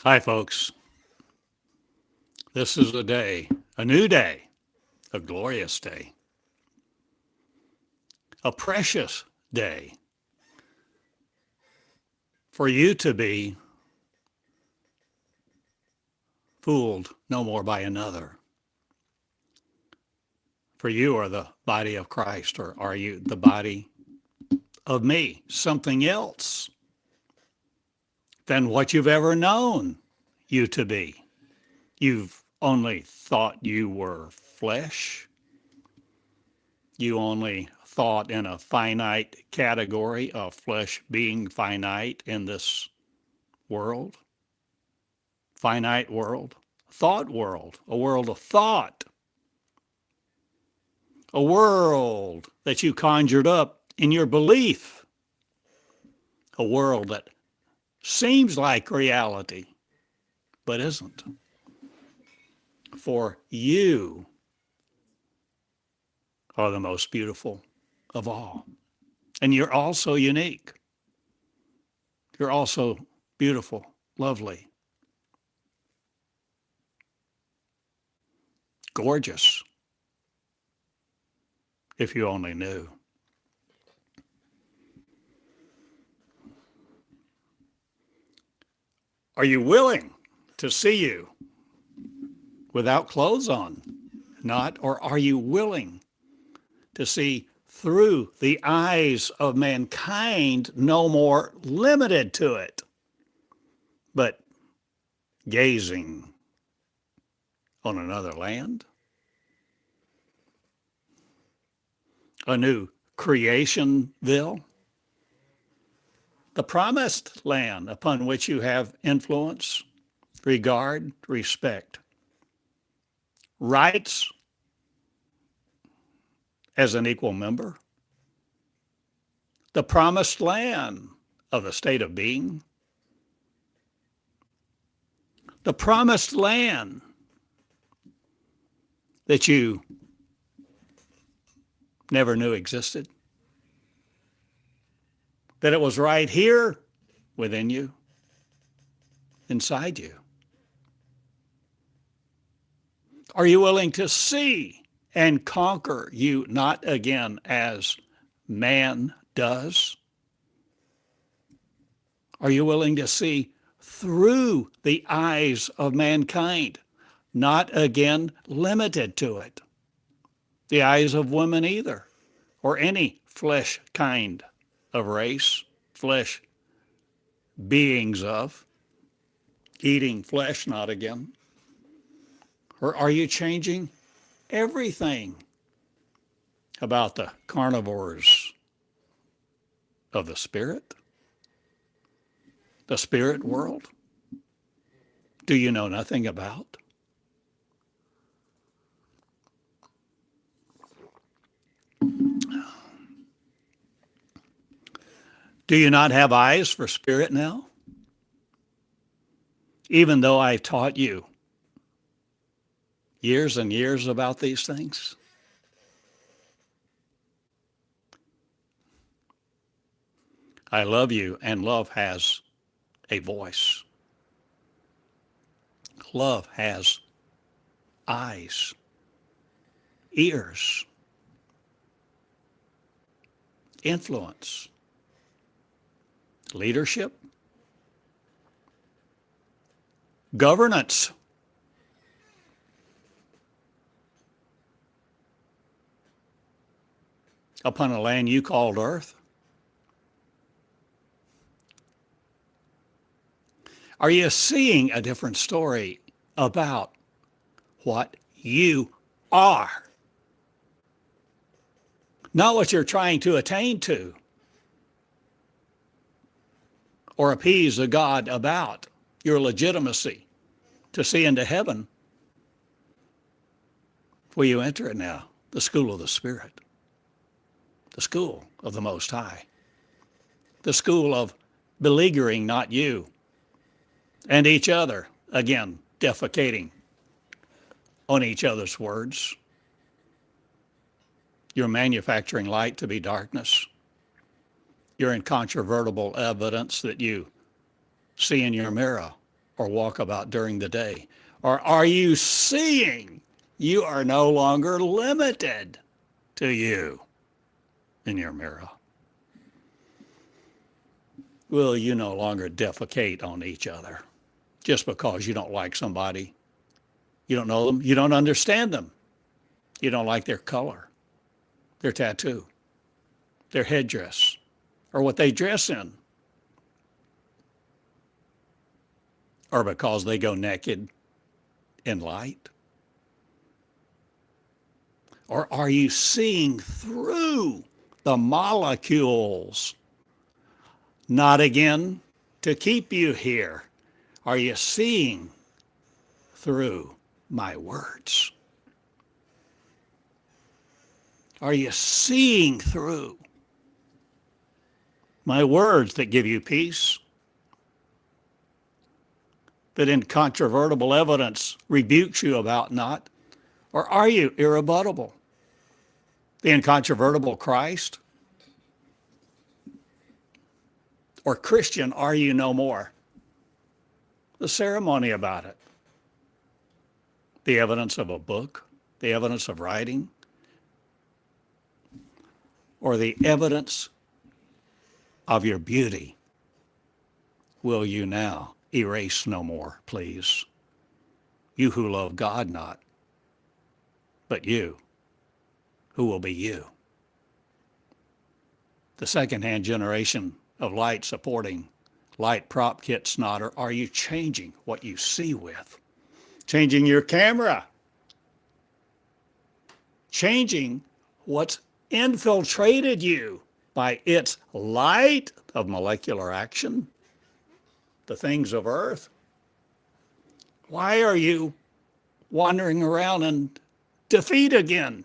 Hi, folks. This is a day, a new day, a glorious day, a precious day for you to be fooled no more by another. For you are the body of Christ, or are you the body of me, something else than what you've ever known you to be? You've only thought you were flesh. You only thought in a finite category of flesh being finite in this world, finite world, thought world, a world of thought, a world that you conjured up in your belief, a world that seems like reality, but isn't. For you are the most beautiful of all. And you're also unique. You're also beautiful, lovely, gorgeous, if you only knew. Are you willing to see you without clothes on? Not, or are you willing to see through the eyes of mankind, no more limited to it, but gazing on another land, a new creationville, the promised land upon which you have influence, regard, respect, rights as an equal member, the promised land of the state of being, the promised land that you never knew existed, that it was right here within you, inside you. Are you willing to see and conquer you not again as man does? Are you willing to see through the eyes of mankind, not again limited to it? The eyes of women either, or any flesh kind of race, flesh beings of, eating flesh not again? Or are you changing everything about the carnivores of the spirit world? Do you know nothing about? Do you not have eyes for spirit now? Even though I taught you years and years about these things? I love you, and love has a voice. Love has eyes, ears, influence, leadership, governance, upon a land you called earth. Are you seeing a different story about what you are? Not what you're trying to attain to or appease a God about, your legitimacy to see into heaven. Will you enter it now? The school of the Spirit, the school of the Most High, the school of beleaguering not you and each other, again, defecating on each other's words. You're manufacturing light to be darkness. You're incontrovertible evidence that you see in your mirror or walk about during the day? Or are you seeing you are no longer limited to you in your mirror? Will you no longer defecate on each other just because you don't like somebody? You don't know them. You don't understand them. You don't like their color, their tattoo, their headdress, or what they dress in, or because they go naked in light? Or are you seeing through the molecules, not again to keep you here? Are you seeing through my words? Are you seeing through my words that give you peace, that incontrovertible evidence rebukes you about not? Or are you irrebuttable? The incontrovertible Christ? Or Christian, are you no more? The ceremony about it. The evidence of a book, the evidence of writing, or the evidence of your beauty. Will you now erase no more, please? You who love God not, but you who will be you. The secondhand generation of light supporting light prop kits not, or are you changing what you see with? Changing your camera? Changing what's infiltrated you by its light of molecular action? The things of earth? Why are you wandering around in defeat again?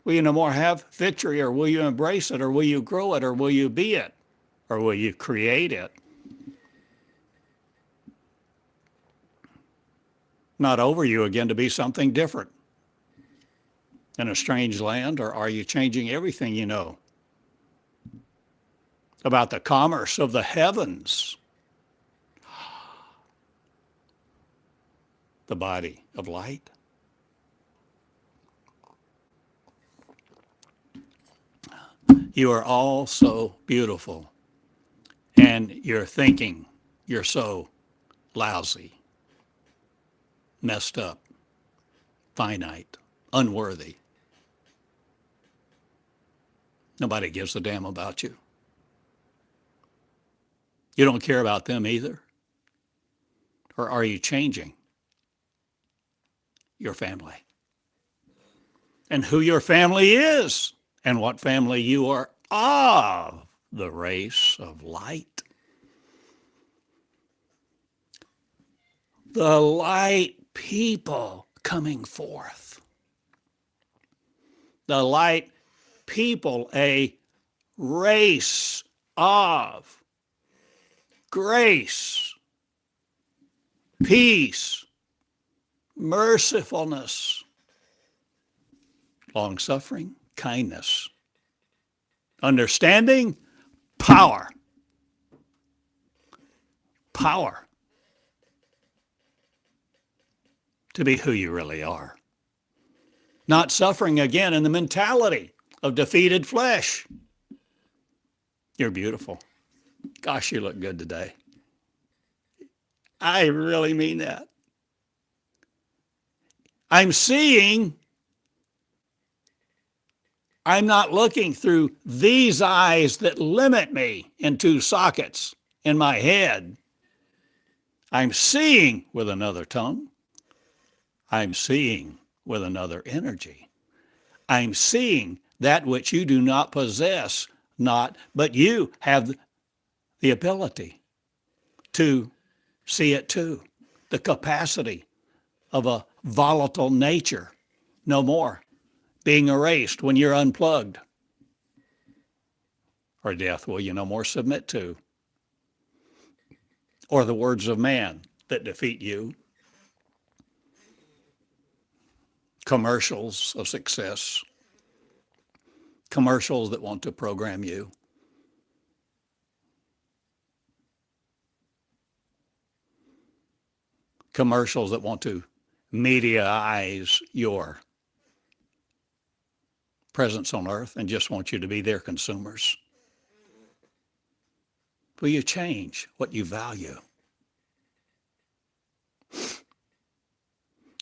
Will you no more have victory, or will you embrace it, or will you grow it, or will you be it, or will you create it? Not over you again to be something different in a strange land, or are you changing everything you know about the commerce of the heavens, the body of light? You are all so beautiful, and you're thinking you're so lousy, messed up, finite, unworthy. Nobody gives a damn about you. You don't care about them either? Or are you changing your family? And who your family is, and what family you are of, the race of light. The light people coming forth. The light people, a race of grace, peace, mercifulness, long-suffering, kindness, understanding, power. Power to be who you really are. Not suffering again in the mentality of defeated flesh. You're beautiful. Gosh, you look good today. I really mean that. I'm seeing, I'm not looking through these eyes that limit me in two sockets in my head. I'm seeing with another tongue. I'm seeing with another energy. I'm seeing that which you do not possess, but you have the ability to see it too. The capacity of a volatile nature, no more being erased when you're unplugged. Or death will you no more submit to. Or the words of man that defeat you. Commercials of success. Commercials that want to program you. commercials that want to mediaize your presence on earth and just want you to be their consumers? Will you change what you value?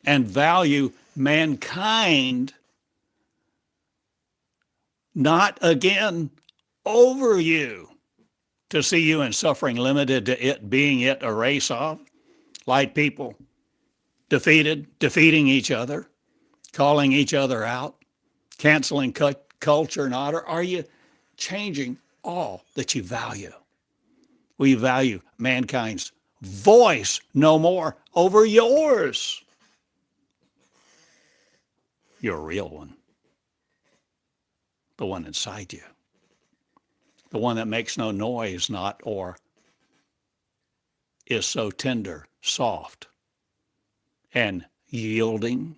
And value mankind not again over you, to see you in suffering limited to it being it a race of light people, defeating each other, calling each other out, canceling culture not? Or are you changing all that you value? We value mankind's voice no more over yours. Your real one. The one inside you. The one that makes no noise, not or is so tender, soft, and yielding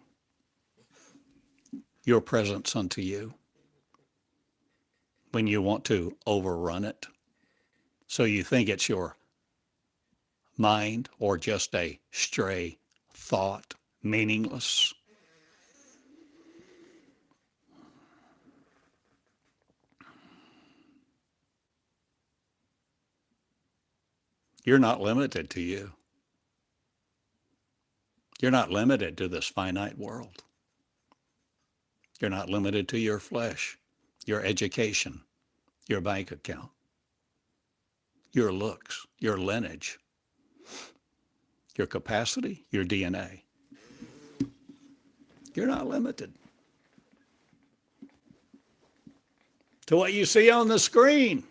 your presence unto you when you want to overrun it. So you think it's your mind or just a stray thought, meaningless. You're not limited to you. You're not limited to this finite world. You're not limited to your flesh, your education, your bank account, your looks, your lineage, your capacity, your DNA. You're not limited to what you see on the screen.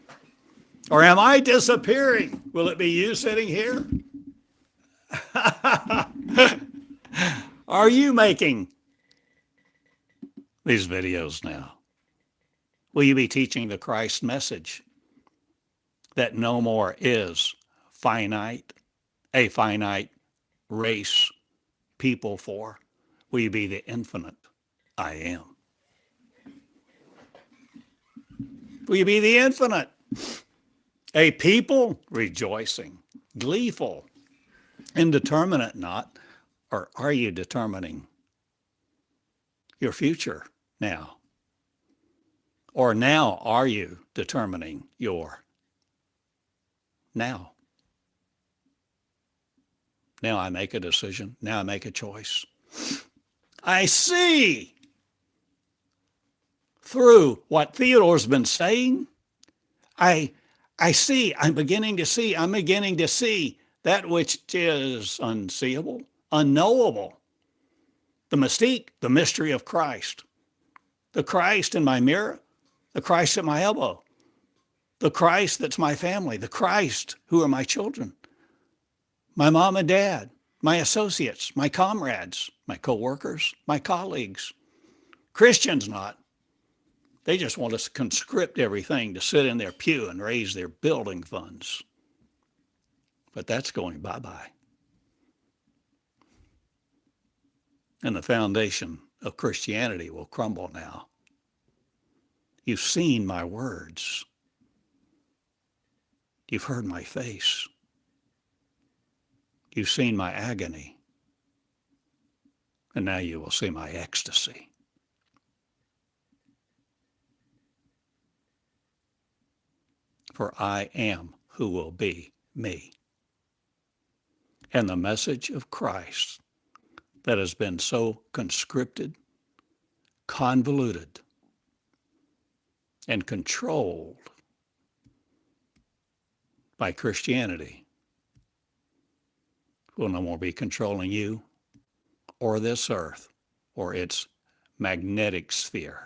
Or am I disappearing? Will it be you sitting here? Are you making these videos now? Will you be teaching the Christ message that no more is finite, a finite race, people for? Will you be the infinite I am? Will you be the infinite? A people rejoicing, gleeful, indeterminate not, or are you determining your future now? Or now are you determining your now? Now I make a decision. Now I make a choice. I see through what Theodore's been saying. I see, I'm beginning to see that which is unseeable, unknowable. The mystique, the mystery of Christ. The Christ in my mirror, the Christ at my elbow, the Christ that's my family, the Christ who are my children, my mom and dad, my associates, my comrades, my co-workers, my colleagues. Christians not. They just want us to conscript everything to sit in their pew and raise their building funds. But that's going bye-bye. And the foundation of Christianity will crumble now. You've seen my words. You've heard my face. You've seen my agony. And now you will see my ecstasy. For I am who will be me. And the message of Christ that has been so conscripted, convoluted, and controlled by Christianity will no more be controlling you or this earth or its magnetic sphere.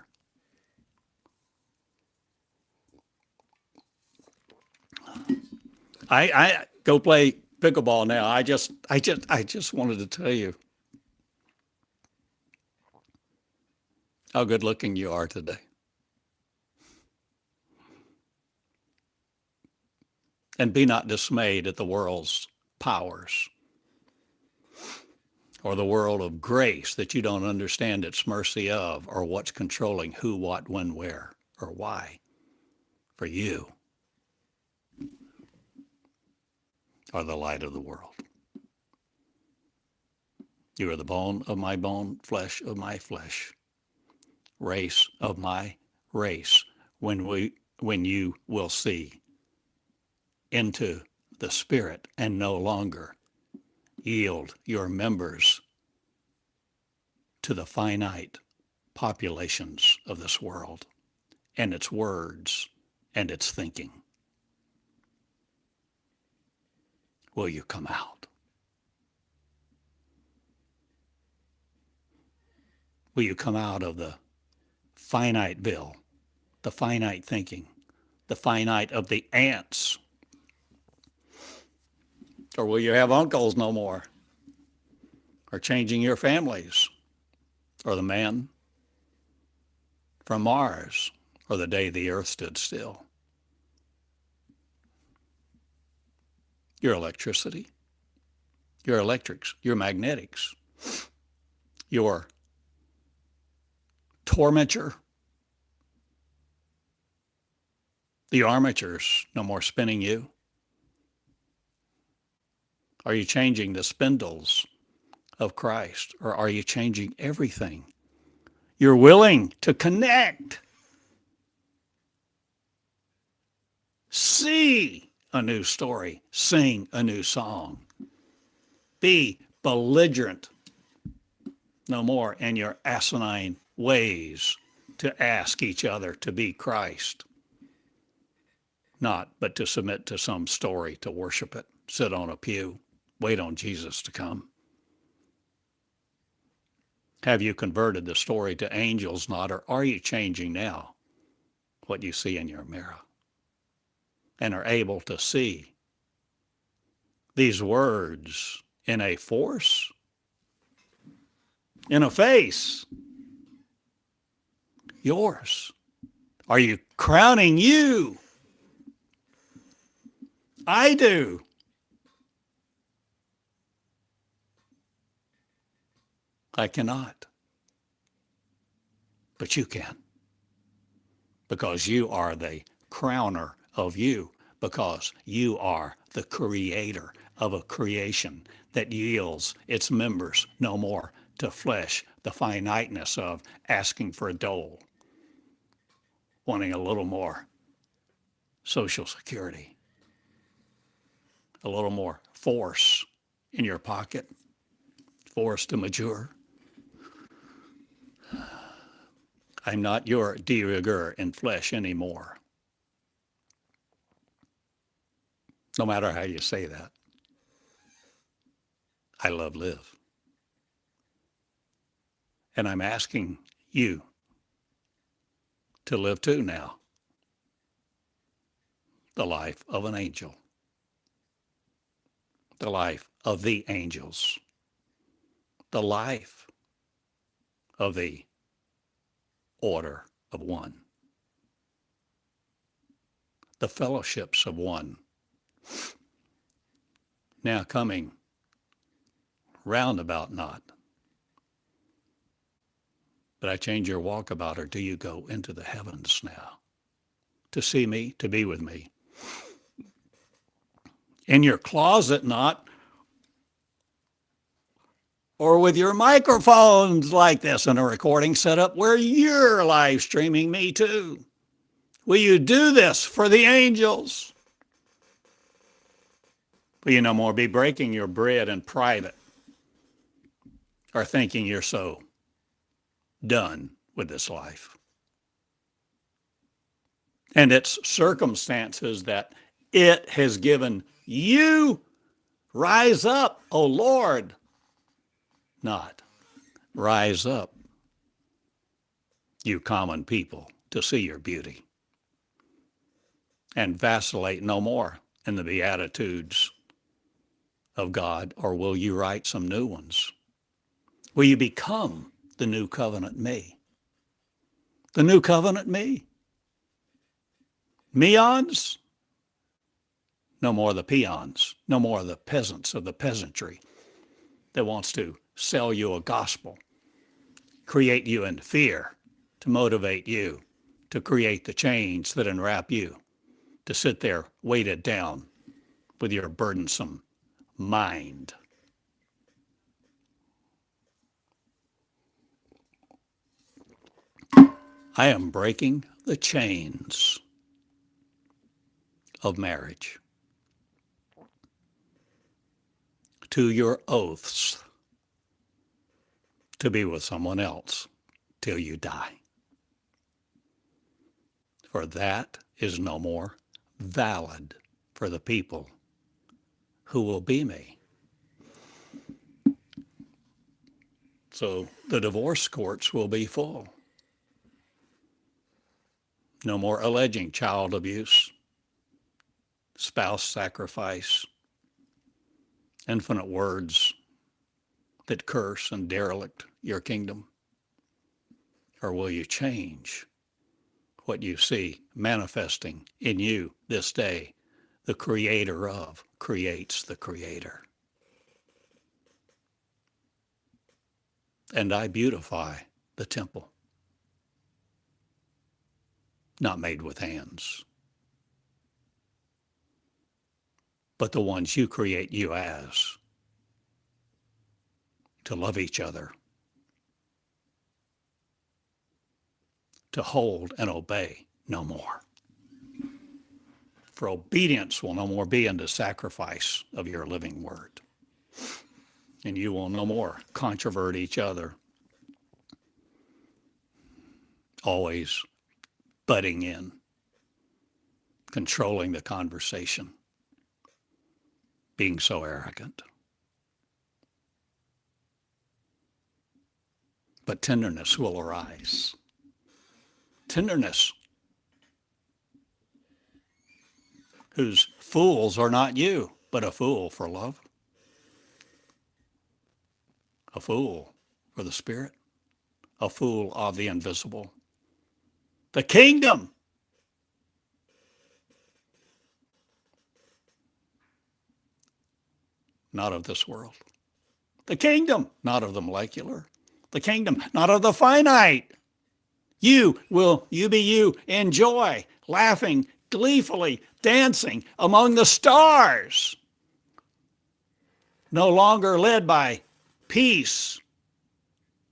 I go play pickleball now. I just wanted to tell you how good looking you are today. And be not dismayed at the world's powers or the world of grace that you don't understand its mercy of, or what's controlling who, what, when, where, or why for you. Are the light of the world. You are the bone of my bone, flesh of my flesh, race of my race. When you will see into the spirit and no longer yield your members to the finite populations of this world and its words and its thinking. Will you come out? Will you come out of the Finiteville, the finite thinking, the finite of the ants? Or will you have uncles no more? Or changing your families? Or the man from Mars? Or the day the earth stood still? Your electricity, your electrics, your magnetics, your tormenture, the armatures no more spinning you. Are you changing the spindles of Christ, or are you changing everything? You're willing to connect, see a new story, sing a new song, be belligerent no more in your asinine ways to ask each other to be Christ, not but to submit to some story, to worship it, sit on a pew, wait on Jesus to come. Have you converted the story to angels not, or are you changing now what you see in your mirror and are able to see these words in a force, in a face, yours? Are you crowning you? I do. I cannot. But you can. Because you are the crowner of you. Because you are the creator of a creation that yields its members no more to flesh, the finiteness of asking for a dole, wanting a little more Social Security, a little more force in your pocket, force to mature. I'm not your de rigueur in flesh anymore. No matter how you say that. I love live. And I'm asking you to live too now. The life of an angel. The life of the angels. The life of the order of one. The fellowships of one. Now coming roundabout not. But I change your walkabout, or do you go into the heavens now? To see me, to be with me. In your closet not, or with your microphones like this and a recording set up where you're live streaming me too. Will you do this for the angels? Will you no more be breaking your bread in private or thinking you're so done with this life and its circumstances that it has given you? Rise up, O Lord. Not rise up, you common people, to see your beauty and vacillate no more in the beatitudes of God, or will you write some new ones? Will you become the new covenant me? The new covenant me? Meons? No more the peons, no more the peasants of the peasantry that wants to sell you a gospel, create you in fear, to motivate you, to create the chains that enwrap you, to sit there weighted down with your burdensome mind. I am breaking the chains of marriage to your oaths to be with someone else till you die. For that is no more valid for the people who will be me. So the divorce courts will be full. No more alleging child abuse, spouse sacrifice, infinite words that curse and derelict your kingdom. Or will you change what you see manifesting in you this day? The creator of creates the creator. And I beautify the temple, not made with hands, but the ones you create you as, to love each other, to hold and obey no more. For obedience will no more be in the sacrifice of your living word. And you will no more controvert each other, always butting in, controlling the conversation, being so arrogant. But tenderness will arise. Tenderness, whose fools are not you, but a fool for love, a fool for the Spirit, a fool of the invisible. The kingdom not of this world. The kingdom not of the molecular. The kingdom not of the finite. You be you, enjoy, laughing, gleefully, dancing among the stars. No longer led by peace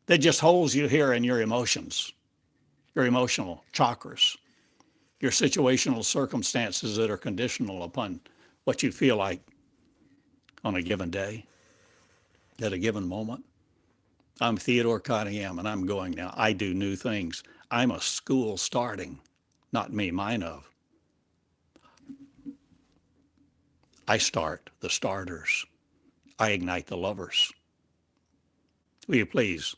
that just holds you here in your emotions, your emotional chakras, your situational circumstances that are conditional upon what you feel like on a given day, at a given moment. I'm Theodore Cottingham, and I'm going now. I do new things. I'm a school starting, not me, mine of. I start the starters. I ignite the lovers. Will you please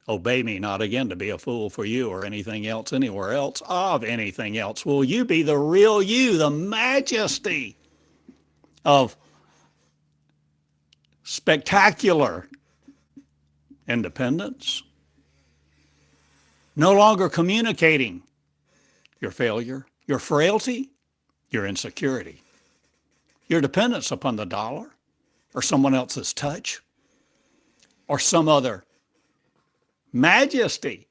obey me, not again to be a fool for you or anything else, anywhere else, of anything else? Will you be the real you, the majesty of spectacular independence? No longer communicating your failure, your frailty, your insecurity, your dependence upon the dollar or someone else's touch or some other majesty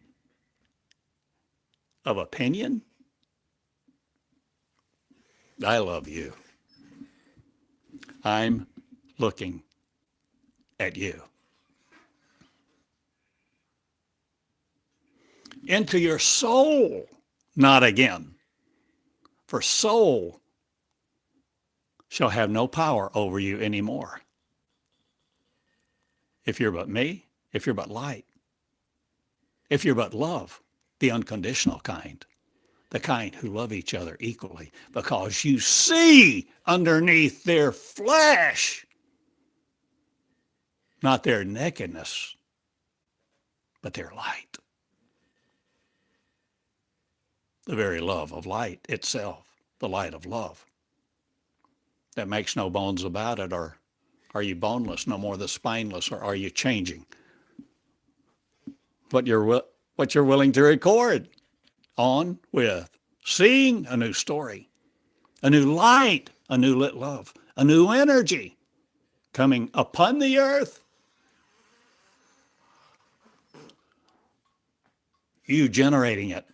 of opinion. I love you. I'm looking at you. Into your soul, not again. For soul shall have no power over you anymore. If you're but me, if you're but light, if you're but love, the unconditional kind, the kind who love each other equally, because you see underneath their flesh, not their nakedness, but their light. The very love of light itself, the light of love. That makes no bones about it. Or are you boneless, no more the spineless, or are you changing what you're willing to record? On with seeing a new story, a new light, a new lit love, a new energy coming upon the earth. You generating it,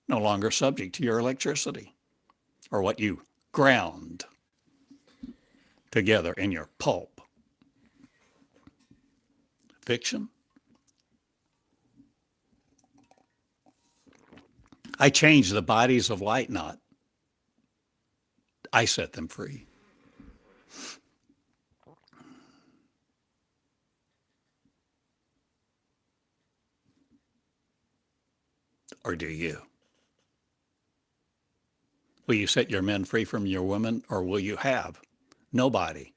no longer subject to your electricity or what you ground together in your pulp. Fiction, I change the bodies of light not. I set them free. Or do you? Will you set your men free from your women, or will you have nobody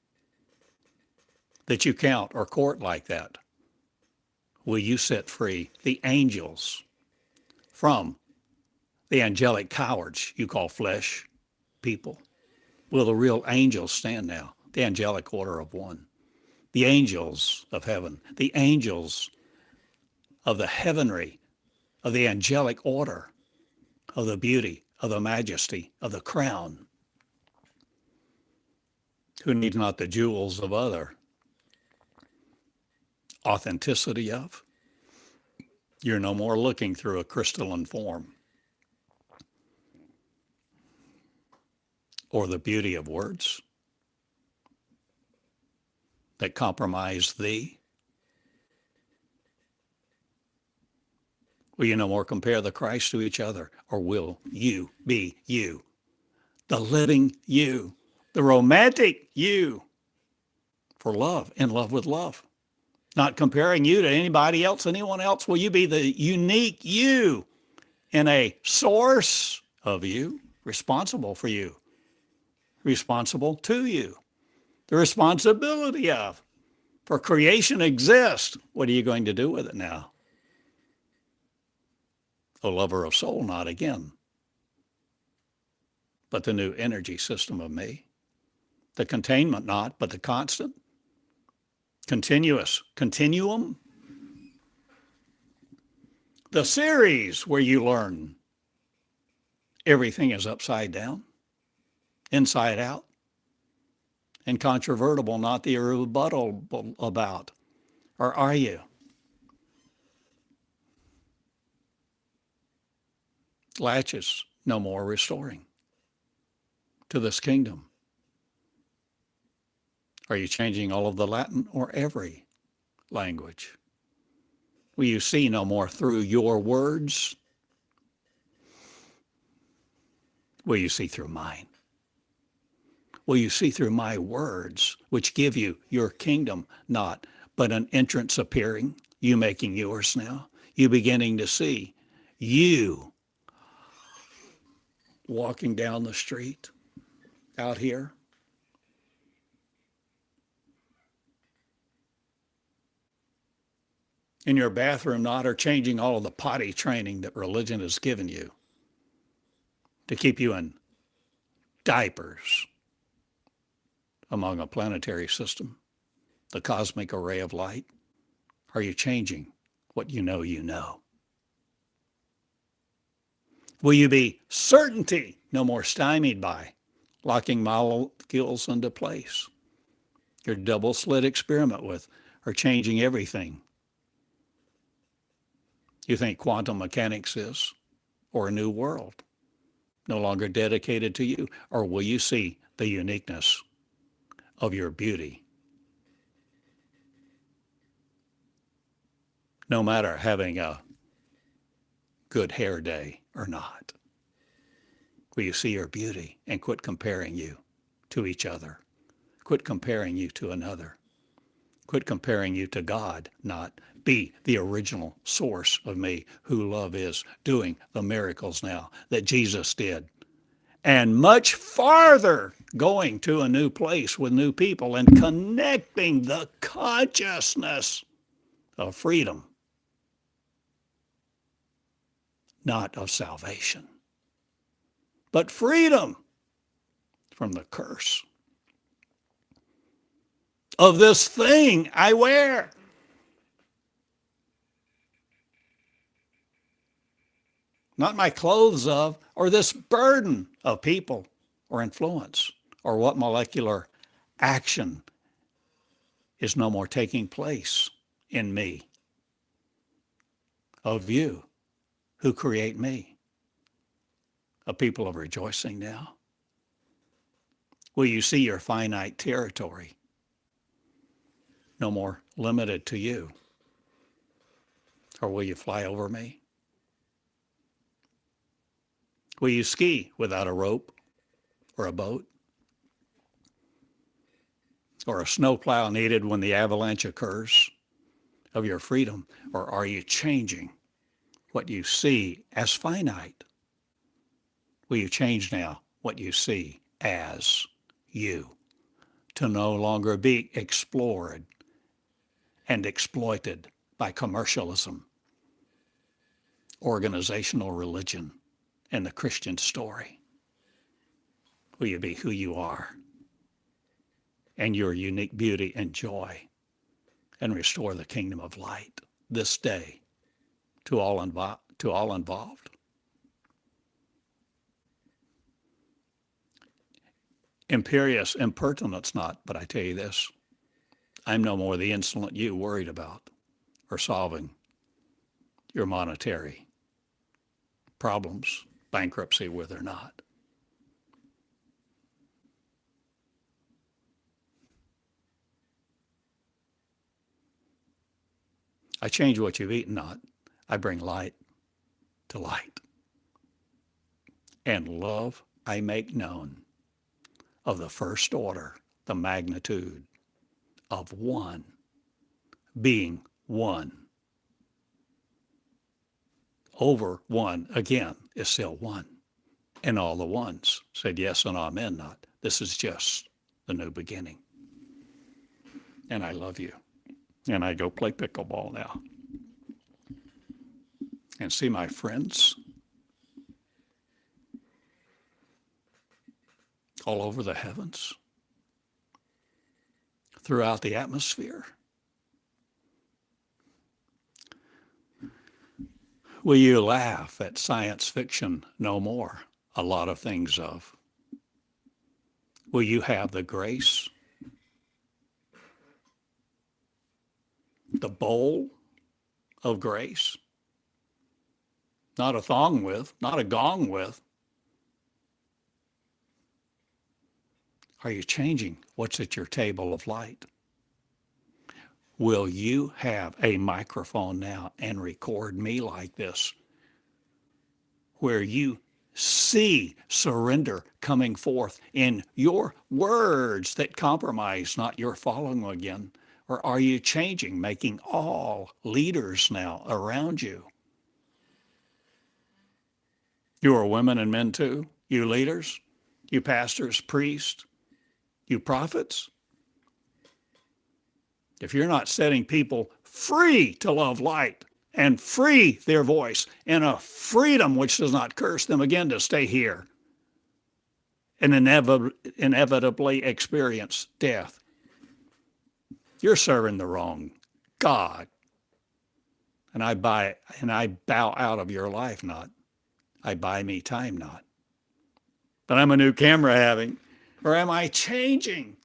that you count or court like that? Will you set free the angels from the angelic cowards you call flesh people? Will the real angels stand now? The angelic order of one. The angels of heaven. The angels of the heavenly, of the angelic order, of the beauty, of the majesty, of the crown. Who need not the jewels of other authenticity of? You're no more looking through a crystalline form or the beauty of words that compromise thee. Will you no more compare the Christ to each other, or will you be you, the living you, the romantic you, for love, in love with love? Not comparing you to anybody else, anyone else. Will you be the unique you in a source of you, responsible for you, responsible to you, the responsibility of? For creation exists. What are you going to do with it now? A lover of soul, not again, but the new energy system of me. The containment not, but the constant, continuous, continuum. The series where you learn everything is upside down, inside out, incontrovertible, not the irrebuttable about. Or are you? Latches no more restoring to this kingdom. Are you changing all of the Latin or every language? Will you see no more through your words? Will you see through mine? Will you see through my words, which give you your kingdom, not but an entrance appearing, you making yours now, you beginning to see you walking down the street out here? In your bathroom, not, or changing all of the potty training that religion has given you to keep you in diapers among a planetary system, the cosmic array of light? Are you changing what you know you know? Will you be certainty, no more stymied by locking molecules into place? Your double slit experiment with or changing everything you think quantum mechanics is, or a new world no longer dedicated to you? Or will you see the uniqueness of your beauty, no matter having a good hair day or not? Will you see your beauty and quit comparing you to each other? Quit comparing you to another. Quit comparing you to God, not be the original source of me, who love is, doing the miracles now that Jesus did. And much farther, going to a new place with new people and connecting the consciousness of freedom, not of salvation, but freedom from the curse of this thing I wear. Not my clothes of, or this burden of people or influence, or what molecular action is no more taking place in me, of you who create me, a people of rejoicing now. Will you see your finite territory no more limited to you? Or will you fly over me? Will you ski without a rope or a boat? Or a snowplow needed when the avalanche occurs of your freedom? Or are you changing what you see as finite? Will you change now what you see as you, to no longer be explored and exploited by commercialism, organizational religion, and the Christian story? Will you be who you are and your unique beauty and joy, and restore the kingdom of light this day to all involved? Imperious impertinence not, but I tell you this, I'm no more the insolent you worried about or solving your monetary problems, bankruptcy with or not. I change what you've eaten not. I bring light to light. And love I make known of the first order, the magnitude of one, being one. Over one, again, is still one. And all the ones said yes and amen not. This is just the new beginning. And I love you. And I go play pickleball now. And see my friends all over the heavens, throughout the atmosphere. Will you laugh at science fiction no more? A lot of things of. Will you have the grace, the bowl of grace? Not a thong with, not a gong with. Are you changing what's at your table of light? Will you have a microphone now and record me like this, where you see surrender coming forth in your words that compromise not your following again? Or are you changing, making all leaders now around you? You are women and men too, you leaders, you pastors, priests, you prophets. If you're not setting people free to love light and free their voice in a freedom which does not curse them again to stay here and inevitably experience death, you're serving the wrong God. And I bow out of your life not. I buy me time not. But I'm a new camera having, or am I changing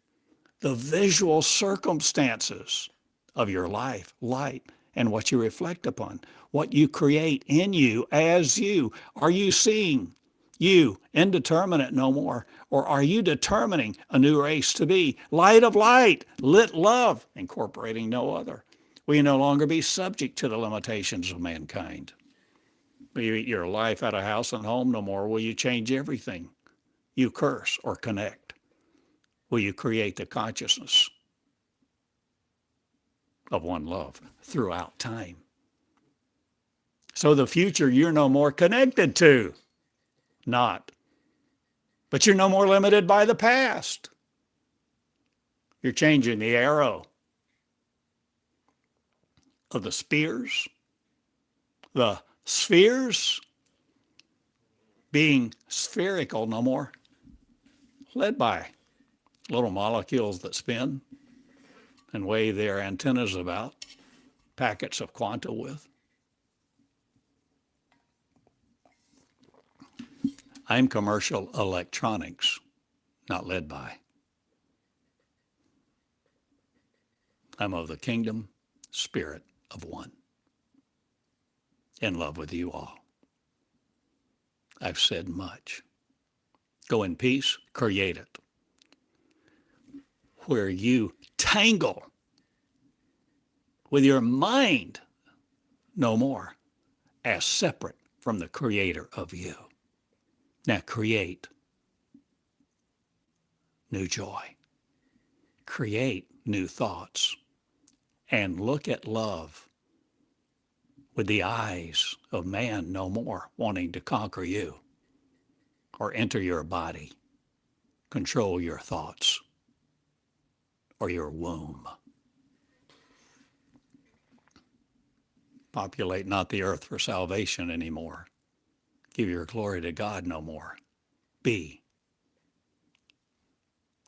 the visual circumstances of your life, light, and what you reflect upon, what you create in you as you? Are you seeing you indeterminate no more? Or are you determining a new race to be light of light, lit love, incorporating no other? Will you no longer be subject to the limitations of mankind? Will you eat your life out of house and home no more? Will you change everything you curse or connect? Will you create the consciousness of one love throughout time? So the future you're no more connected to, not. But you're no more limited by the past. You're changing the arrow of the spears, the spheres being spherical no more, led by little molecules that spin and wave their antennas about, packets of quanta with. I'm commercial electronics, not led by. I'm of the kingdom, spirit of one, in love with you all. I've said much. Go in peace, create it. Where you tangle with your mind no more as separate from the creator of you. Now create new joy. Create new thoughts. And look at love with the eyes of man no more wanting to conquer you or enter your body, control your thoughts or your womb. Populate not the earth for salvation anymore. Give your glory to God no more. Be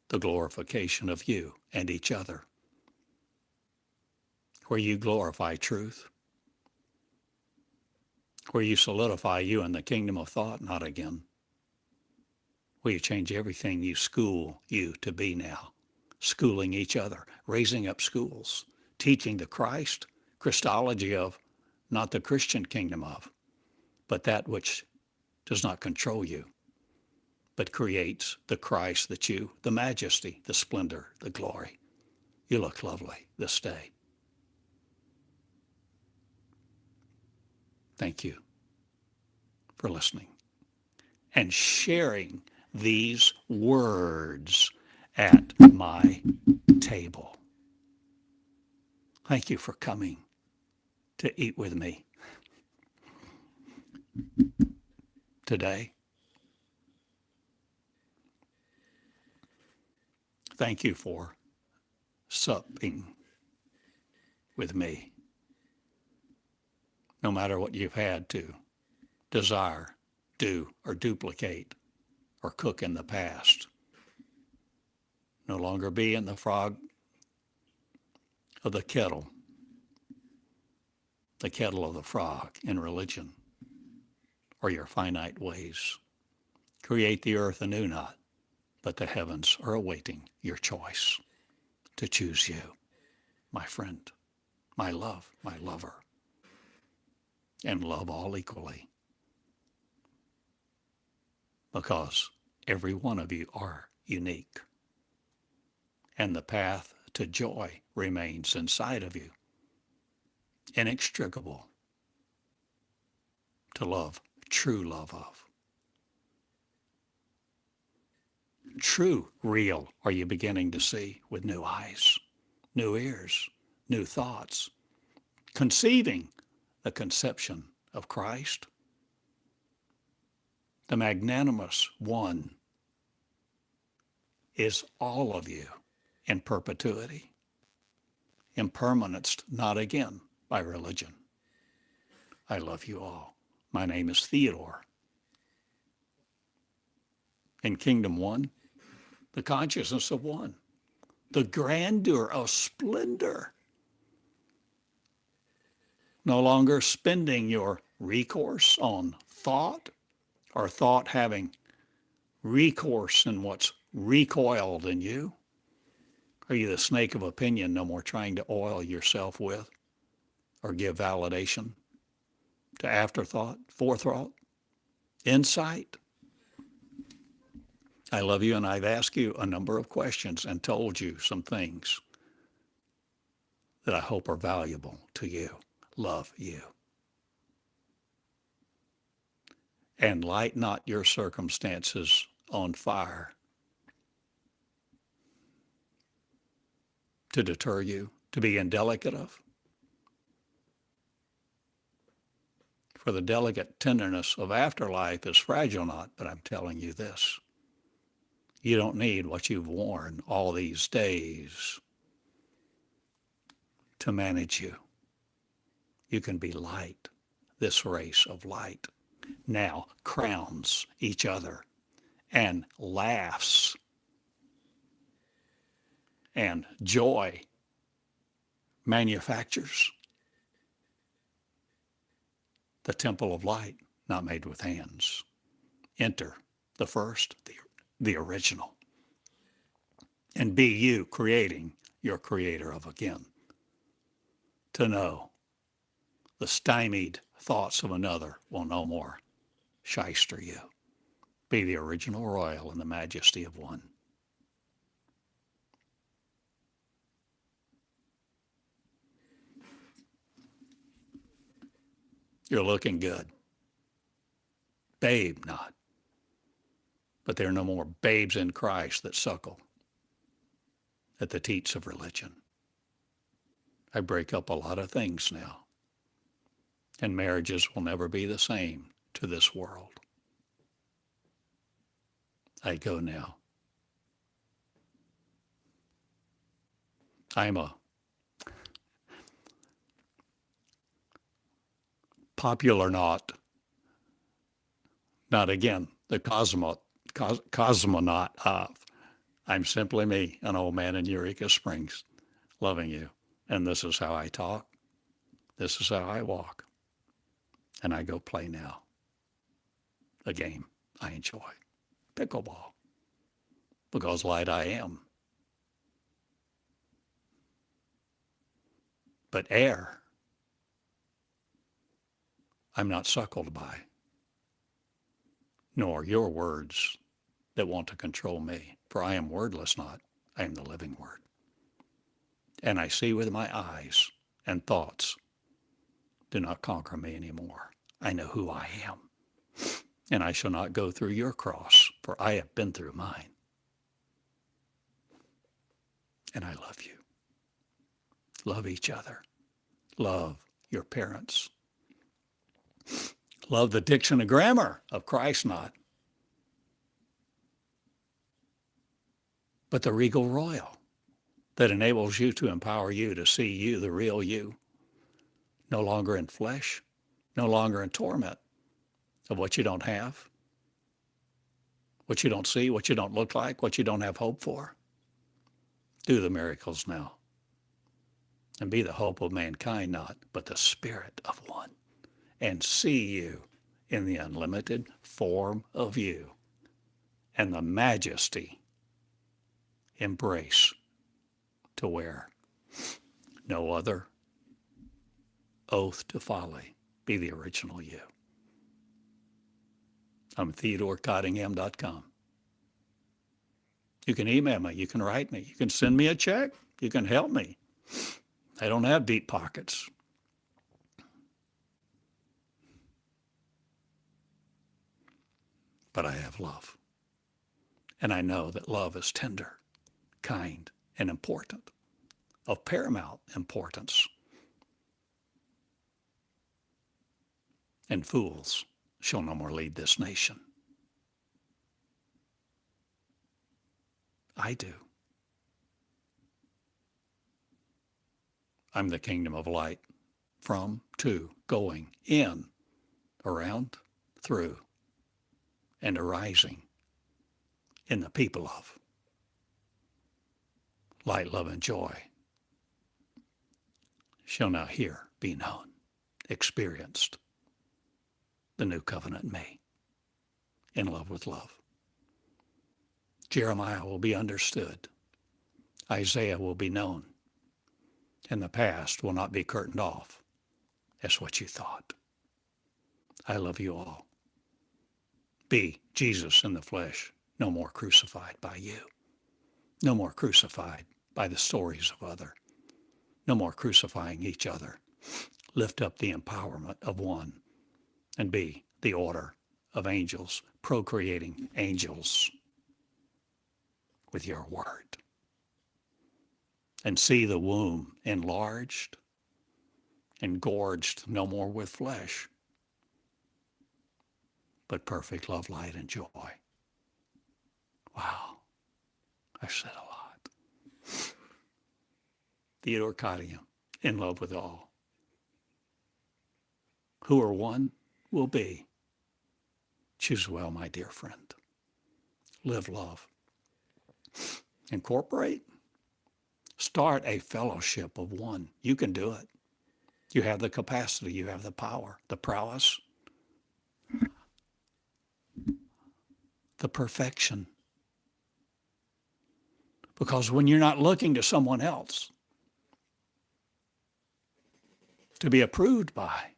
the glorification of you and each other, where you glorify truth, where you solidify you in the kingdom of thought, not again, where you change everything you school you to be now, schooling each other, raising up schools, teaching the Christology of, not the Christian kingdom of, but that which does not control you, but creates the Christ that you, the majesty, the splendor, the glory. You look lovely this day. Thank you for listening and sharing these words at my table. Thank you for coming to eat with me today. Thank you for supping with me. No matter what you've had to desire, do, or duplicate, or cook in the past. No longer be in the frog of the kettle of the frog in religion, or your finite ways. Create the earth anew not, but the heavens are awaiting your choice to choose you, my friend, my love, my lover, and love all equally. Because every one of you are unique. And the path to joy remains inside of you, inextricable to love, true love of. True, real, are you beginning to see with new eyes, new ears, new thoughts, conceiving the conception of Christ, the magnanimous one is all of you in perpetuity, impermanenced not again by religion. I love you all. My name is Theodore. In Kingdom One, the consciousness of one, the grandeur of splendor. No longer spending your recourse on thought or thought having recourse in what's recoiled in you. Are you the snake of opinion no more trying to oil yourself with or give validation to afterthought, forethought, insight? I love you, and I've asked you a number of questions and told you some things that I hope are valuable to you. Love you. And light not your circumstances on fire to deter you, to be indelicate of. For the delicate tenderness of afterlife is fragile not, but I'm telling you this. You don't need what you've worn all these days to manage you. You can be light. This race of light now crowns each other and laughs and joy manufactures the temple of light, not made with hands. Enter the first, the original, and be you creating your creator of again. To know the stymied thoughts of another will no more shyster you. Be the original royal in the majesty of one. You're looking good. Babe, not. but there are no more babes in Christ that suckle at the teats of religion. I break up a lot of things now, and marriages will never be the same to this world. I go now. I'm a popular not again, the cosmonaut of. I'm simply me, an old man in Eureka Springs, loving you. And this is how I talk. This is how I walk. And I go play now. A game I enjoy. Pickleball. Because light I am. But air, I'm not suckled by, nor your words that want to control me. For I am wordless not, I am the living word. And I see with my eyes, and thoughts do not conquer me anymore. I know who I am. And I shall not go through your cross, for I have been through mine. And I love you. Love each other. Love your parents. Love the diction and grammar of Christ not, but the regal royal that enables you to empower you to see you, the real you, no longer in flesh, no longer in torment of what you don't have, what you don't see, what you don't look like, what you don't have hope for. Do the miracles now and be the hope of mankind not, but the spirit of one, and see you in the unlimited form of you and the majesty embrace to wear no other oath to folly. Be the original you. I'm TheodoreCottingham.com. You can email me. You can write me. You can send me a check. You can help me. I don't have deep pockets. But I have love. And I know that love is tender, kind, and important, of paramount importance. And fools shall no more lead this nation. I do. I'm the kingdom of light, from, to, going, in, around, through, and arising in the people of light, love, and joy shall now here be known, experienced, the new covenant in me, in love with love. Jeremiah will be understood. Isaiah will be known. And the past will not be curtained off as what you thought. I love you all. Be Jesus in the flesh, no more crucified by you. No more crucified by the stories of other. No more crucifying each other. Lift up the empowerment of one and be the order of angels, procreating angels with your word. And see the womb enlarged and gorged no more with flesh, but perfect love, light, and joy. Wow, I've said a lot. Theodore Cottingham, in love with all. Who are one will be. Choose well, my dear friend. Live love. Incorporate. Start a fellowship of one. You can do it. You have the capacity. You have the power, the prowess, the perfection. Because when you're not looking to someone else to be approved by,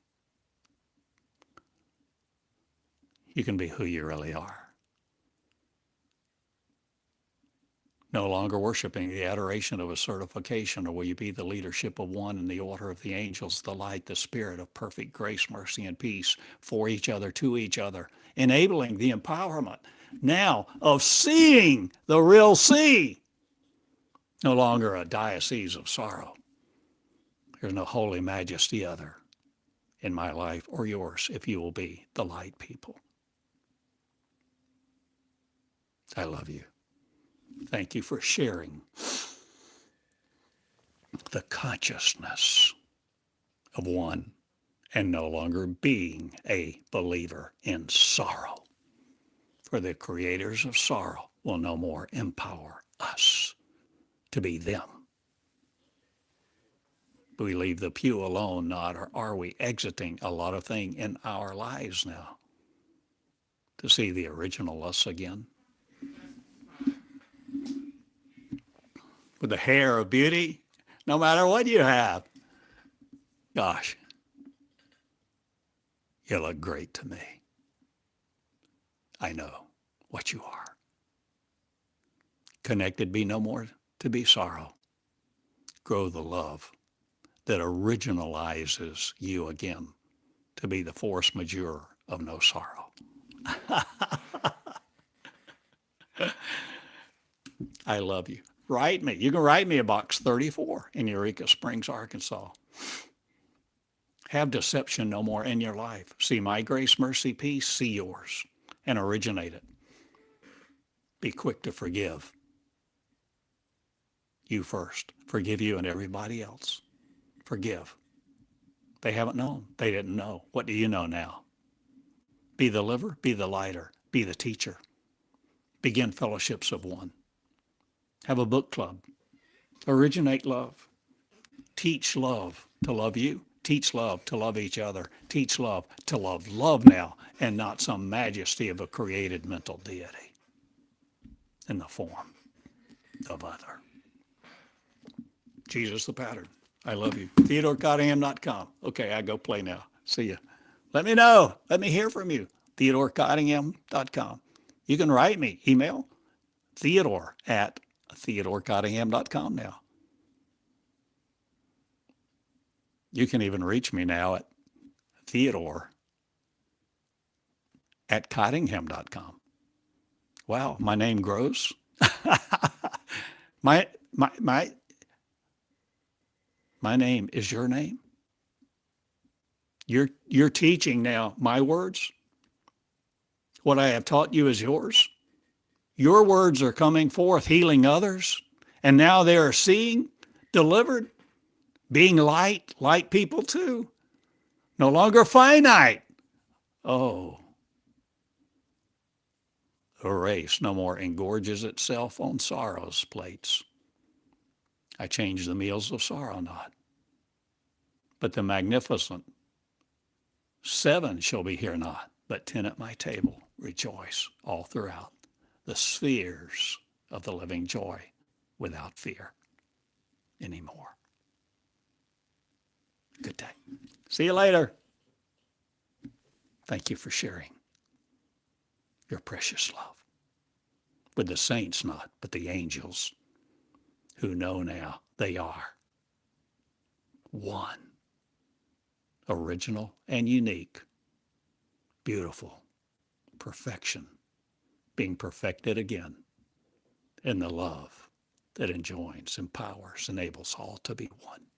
you can be who you really are. No longer worshiping the adoration of a certification, or will you be the leadership of one in the order of the angels, the light, the spirit of perfect grace, mercy, and peace for each other, to each other, enabling the empowerment now of seeing the real sea. No longer a diocese of sorrow. There's no holy majesty other in my life or yours if you will be the light people. I love you. Thank you for sharing the consciousness of one and no longer being a believer in sorrow. For the creators of sorrow will no more empower us to be them. Do we leave the pew alone, not, or are we exiting a lot of things in our lives now to see the original us again? With the hair of beauty, no matter what you have. Gosh, you look great to me. I know what you are. Connected be no more to be sorrow. Grow the love that originalizes you again to be the force majeure of no sorrow. I love you. Write me. You can write me at Box 34 in Eureka Springs, Arkansas. Have deception no more in your life. See my grace, mercy, peace, see yours, and originate it. Be quick to forgive. You first. Forgive you and everybody else. Forgive. They haven't known. They didn't know. What do you know now? Be the liver, be the lighter, be the teacher. Begin fellowships of one. Have a book club. Originate love. Teach love to love you. Teach love to love each other. Teach love to love now, and not some majesty of a created mental deity in the form of other. Jesus the pattern. I love you. TheodoreCottingham.com. Okay, I go play now. See ya. Let me know. Let me hear from you. TheodoreCottingham.com. You can write me. Email Theodore@TheodoreCottingham.com now. You can even reach me now at Theodore@Cottingham.com. Wow, my name grows. my name is your name. You're teaching now my words. What I have taught you is yours. Your words are coming forth, healing others, and now they are seeing, delivered, being light people too. No longer finite. Oh, a race no more engorges itself on sorrow's plates. I change the meals of sorrow not, but the magnificent 7 shall be here not, but 10 at my table rejoice all throughout the spheres of the living joy without fear anymore. Good day. See you later. Thank you for sharing your precious love with the saints not, but the angels who know now they are one, original and unique, beautiful, perfection, being perfected again in the love that enjoins, empowers, enables all to be one.